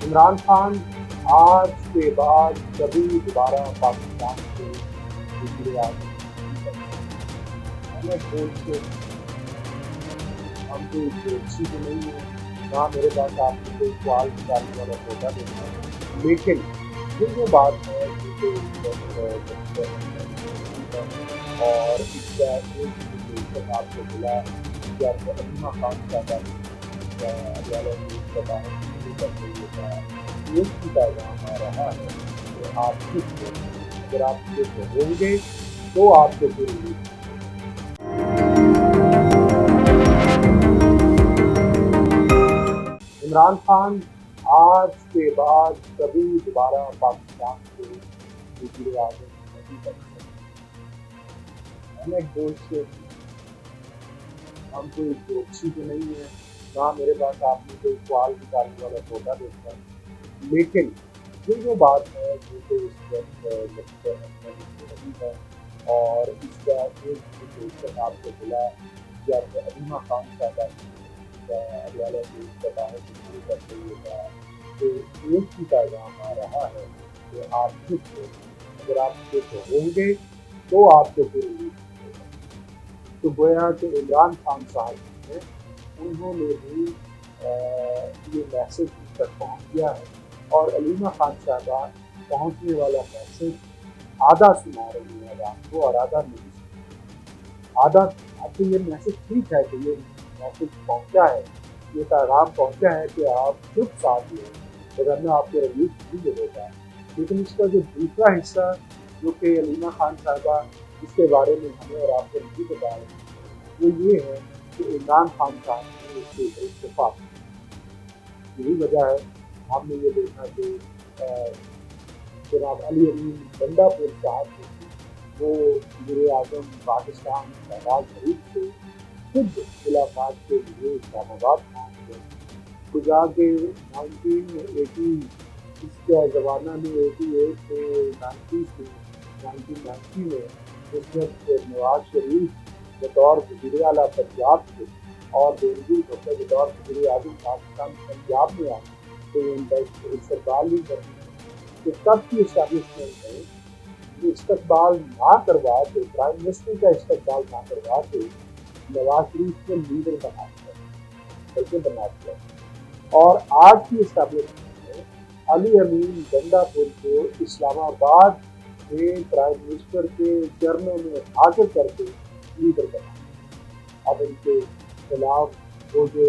عمران خان آج کے بعد کبھی دوبارہ پاکستان کے وزیر اعظم نہیں بن سکتے۔ میں بول سے ہم کوئی جوشی تو نہیں ہے، نہ میرے پاس آپ کو کوئی سوال نکالنے والا ہوتا دیتا ہے، لیکن یہ جو بات ہے یہ تو اس وقت ہے اور اس کا ایک نوٹیفکیشن آپ کو ملا جب علیمہ خان صاحبہ نے عدالہ نیوز کا باہر شروع کرتے ہوئے کہا ایک ہی پیغام آ رہا ہے کہ آپ خوش ہو، اگر آپ خوش ہوں گے تو آپ کو پھر عمران خان آج کے بعد کبھی دوبارہ پاکستان کے وزیر اعظم نہیں بن سکتے۔ بول سے ہم کوئی جوشی تو نہیں ہے، نہ میرے پاس آپ نے کوئی سوال نکالنے والا ہوتا دیتا ہے، لیکن یہ جو بات ہے یہ تو اس وقت رہی ہے اور اس کا ایک نوٹیفکیشن آپ کو ملا جب علیمہ خان صاحبہ نے عدالہ نیوز کا باہر شروع کرتے ہوئے کہا کہ ایک ہی پیغام آ رہا ہے کہ آپ خوش ہو، اگر آپ خوش ہوں گے تو آپ کو پھر تو گویا کہ عمران خان صاحب نے انہوں نے بھی یہ میسج ان تک پہنچ گیا ہے اور علیمہ خان صاحبہ پہنچنے والا میسج آدھا سنا رہی ہے عوام کو اور آدھا نہیں سنا آدھا آپ یہ میسج ٹھیک ہے کہ یہ میسج پہنچا ہے، یہ پیغام پہنچا ہے کہ آپ خود ساتھ لیں ورنہ آپ کو ریلیز نہیں ملے گا، لیکن اس کا جو دوسرا حصہ جو کہ علیمہ خان صاحبہ اس کے بارے میں ہمیں اور آپ کو نہیں بتا رہے وہ یہ ہے کہ عمران خان صاحب نے اس کے اوپر اتفاق، یہی وجہ ہے ہم نے یہ دیکھا کہ جناب علی امین گنڈا پور صاحب وہ وزیر اعظم پاکستان شہباز شریف سے خود ملاقات کے لیے اسلام آباد پہنچ گئے، گزار کے 1980 اس کا زمانہ میں 88 میں 1990 میں اس وقت نواز شریف بطور وزیر اعلیٰ پنجاب کے اور بینظیر بھٹو بطور وزیر اعظم پاکستان پنجاب میں آئے تو ان کا استقبال نہیں کرتے کہ تب کی اسٹیبلشمنٹ ہے یہ استقبال نہ کروا کے پرائم منسٹر کا استقبال نہ کروا کے نواز شریف کو لیڈر بنا دیا بلکہ بنا دیا اور آج کی اسٹیبلشمنٹ میں علی امین گنڈا پور کو اسلام آباد کے پرائم منسٹر کے چرنوں میں حاضر کر کے لیڈر بنا، اب ان کے خلاف وہ جو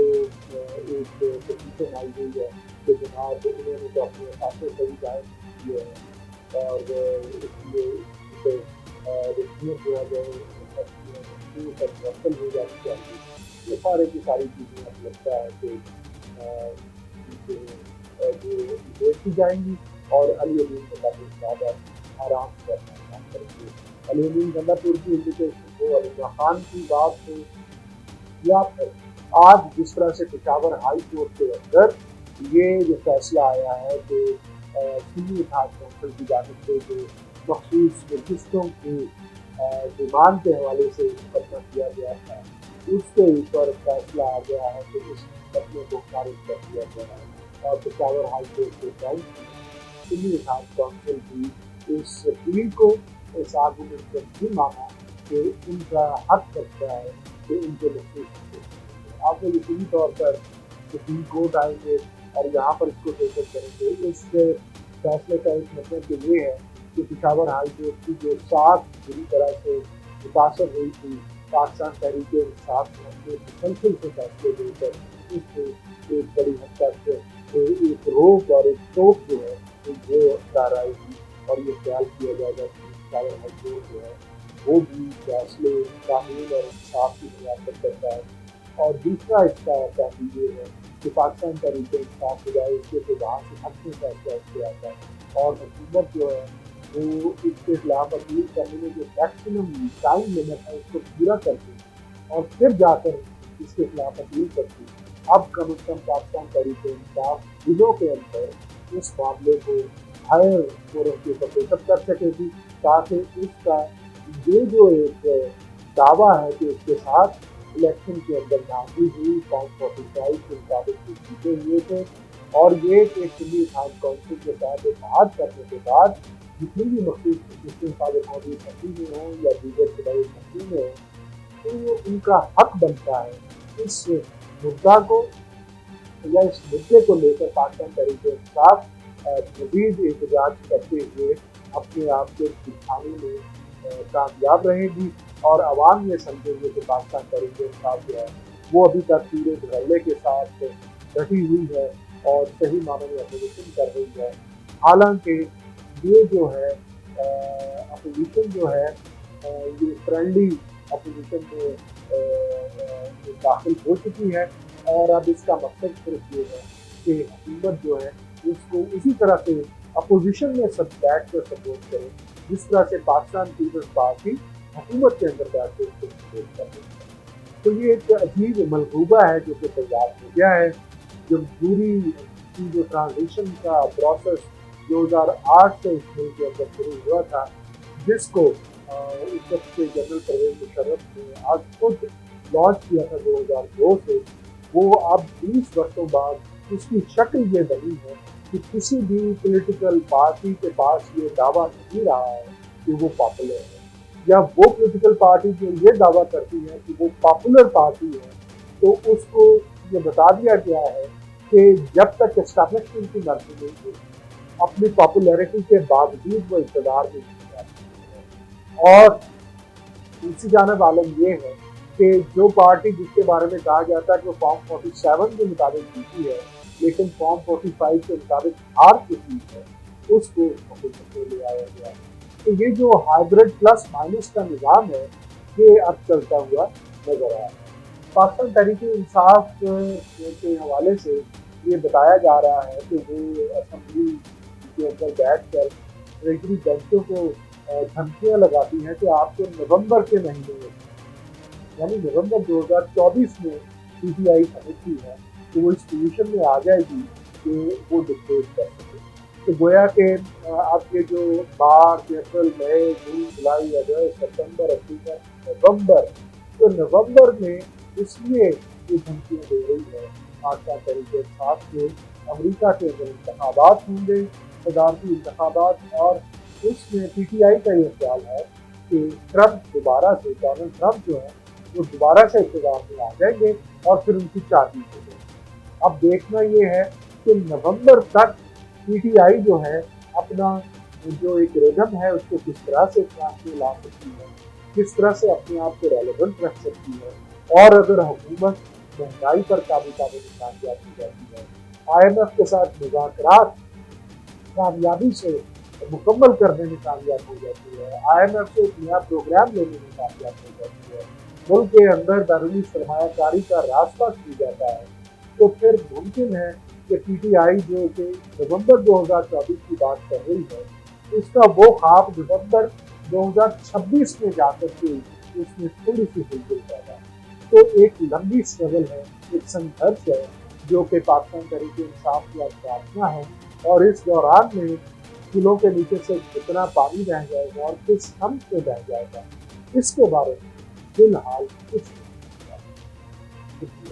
ایک پٹیشن آئی ہوئی ہے کہ جناب انہوں نے تو اپنے خاصے صحیح ظاہر کیے ہیں اور اس لیے رسمیت جو ہے مرتل ہو جانی چاہیے، یہ سارے کی ساری چیزیں اب لگتا ہے کہ جو دیکھی جائیں گی اور علی امین گنڈا پور صاحب آرام سے اپنا کام کریں گے۔ علی امین گنڈا پور کی انویٹیشن کو علیمہ خان کی بات ہو یا پھر آج جس طرح سے پشاور ہائی کورٹ کے اندر یہ جو فیصلہ آیا ہے کہ سنی اتحاد کونسل کی جانب سے جو مخصوص رجسٹروں کی ڈیمانڈ کے حوالے سے مقدمہ کیا گیا تھا اس کے اوپر فیصلہ آ گیا ہے کہ اس مقدمے کو خارج کر دیا گیا ہے اور پشاور ہائی کورٹ کے بینچ نے سنی اتحاد کونسل کی اس اپیل کو اس آرگومنٹ کو نہیں مانا کہ ان کا حق بنتا ہے کہ ان کے مخصوص آپ کو یقینی طور پر سپریم کورٹ آئیں گے اور یہاں پر اس کو ٹیکل کریں گے۔ اس فیصلے کا ایک مطلب تو یہ ہے کہ پشاور ہائی کورٹ کی جو ساتھ بری طرح سے متاثر ہوئی تھی پاکستان تحریک انصاف نے اپنے مسلسل سے فیصلے دے کر اس سے ایک بڑی حد تک ایک روک اور ایک ٹوک جو ہے وہ ڈال آئی تھی اور یہ خیال کیا جائے گا کہ پشاور ہائی کورٹ جو ہے وہ بھی فیصلے قانون اور انصاف کی بنیاد پر کرتا ہے۔ اور دوسرا اس کا تحقیق یہ ہے کہ پاکستان تحریک انصاف ہو جائے اس کے وہاں سے حق میں فیصلہ اختیار آتا ہے اور حکومت جو ہے وہ اس کے خلاف اپیل کرنے میں جو میکسیمم ٹائم لمٹ ہے اس کو پورا کرتی اور پھر جا کر اس کے خلاف اپیل کرتی۔ اب کم از کم پاکستان تحریک انصاف دنوں کے اندر اس معاملے کو ہائر کورٹ کے اوپر ٹیک اپ کر سکے گی تاکہ اس کا یہ جو ایک دعویٰ ہے کہ اس کے ساتھ الیکشن کے اندر نامزد ہوئی فارم 45 کے مطابق جو جیتے ہوئے تھے اور یہ کہ سندھی اتحاد کونسل کے تحت اتحاد کرنے کے بعد جتنی بھی مخصوص مسلم صادق موجود تنظیمیں ہوں یا دیگر صوبائی تنظیمیں ہوں تو ان کا حق بنتا ہے اس مدعا کو یا اس مدعے کو لے کر پاکستان تحریک انصاف مزید احتجاج کرتے ہوئے اپنے آپ کو دکھانے میں کامیاب رہے گی اور عوام یہ سمجھیں گے کہ پاکستان تحریک انصاف جو ہے وہ ابھی تک پورے دھڑلے کے ساتھ ڈٹی ہوئی ہے اور صحیح معنوں میں اپوزیشن کر رہی ہے. حالانکہ یہ جو ہے اپوزیشن جو ہے یہ فرینڈلی اپوزیشن میں داخل ہو چکی ہے اور اب اس کا مقصد صرف یہ ہے کہ حکومت جو ہے اس کو اسی طرح سے اپوزیشن میں سب بیٹھ کر سپورٹ کرے جس طرح سے پاکستان پیپلز پارٹی حکومت کے اندر بیٹھ کر اس کو سپورٹ کر رہی ہے. تو یہ ایک عجیب ملغوبہ ہے جو کہ تیار ہو گیا ہے. جمہوری کی جو ٹرانزیشن کا پروسیس 2008 سے اس ملک کے اندر شروع ہوا تھا جس کو اس وقت کے جنرل پرویز مشرف نے آج خود لانچ کیا تھا 2002 سے، وہ اب 20 برسوں بعد اس کی شکل یہ بنی ہے کہ کسی بھی پولیٹیکل پارٹی کے پاس یہ دعویٰ نہیں رہا ہے کہ وہ پاپولر ہے، یا وہ پولیٹیکل پارٹی جو یہ دعویٰ کرتی ہے کہ وہ پاپولر پارٹی ہے تو اس کو یہ بتا دیا گیا ہے کہ جب تک اسٹیبلشمنٹ کی مرضی نہیں ہوئی اپنی پاپولیرٹی کے باوجود وہ اقتدار میں نہیں جا سکتی ہے. اور دوسری جانب عالم یہ ہے کہ جو پارٹی جس کے بارے میں کہا جاتا ہے کہ وہ فارم 47 کے مطابق جیتی ہے لیکن فارم 45 کے مطابق ہار چکی ہے اس کو لے آیا گیا. تو یہ جو ہائیبرڈ پلس مائنس کا نظام ہے یہ اب چلتا ہوا نظر آیا ہے. پاکستان تحریک انصاف کے حوالے سے یہ بتایا جا رہا ہے کہ وہ اسمبلی کے اندر بیٹھ کر ٹریجری بینچوں کو دھمکیاں لگاتی ہیں کہ آپ کو نومبر کے مہینے میں یعنی نومبر 2024 میں پی ٹی آئی سمجھتی ہے کہ وہ اس پوزیشن میں آ جائے گی کہ وہ ڈکٹیٹ کر سکے. تو گویا کہ آپ کے جو مارچ اپریل مئی جون جولائی اگست ستمبر اکتوبر نومبر، تو نومبر میں اس لیے یہ دھمکیاں دے رہی ہے پاکستان تحریک انصاف کے امریکہ کے اندر انتخابات ہوں گے، صدارتی انتخابات، اور اس میں پی ٹی آئی کا یہ خیال ہے کہ ٹرمپ دوبارہ سے ڈونلڈ ٹرمپ جو ہے وہ دوبارہ سے اقتدار میں آ جائیں گے اور پھر ان کی چابی ہو جائے گی. اب دیکھنا یہ ہے کہ نومبر تک پی ٹی آئی جو ہے اپنا جو ایک ریدم ہے اس کو کس طرح سے کام میں لا سکتی ہے، کس طرح سے اپنے آپ کو ریلیونٹ رکھ سکتی ہے. اور اگر حکومت مہنگائی پر قابو پانے میں کامیاب ہو جاتی ہے، آئی ایم ایف کے ساتھ مذاکرات کامیابی سے مکمل کرنے میں کامیاب ہو جاتی ہے، آئی ایم ایف سے ایک نیا پروگرام لینے میں کامیاب ہو جاتی ہے، ملک کے اندر بیرونی سرمایہ کاری کا راستہ کھل جاتا ہے، تو پھر ممکن ہے کہ پی ٹی آئی جو کہ نومبر 2024 کی بات کر رہی ہے اس کا وہ خواب نومبر 2026 میں جا کر کے اس میں تھوڑی سی ہلچل پیدا ہے. تو ایک لمبی اسٹرگل ہے، ایک سنگھرش ہے جو کہ پاکستان تحریک انصاف کی آزمائشاں ہے، اور اس دوران میں پلوں کے نیچے سے کتنا پانی بہہ جائے گا اور کس سمت میں بہہ جائے گا اس کے بارے میں فی الحال کچھ نہیں.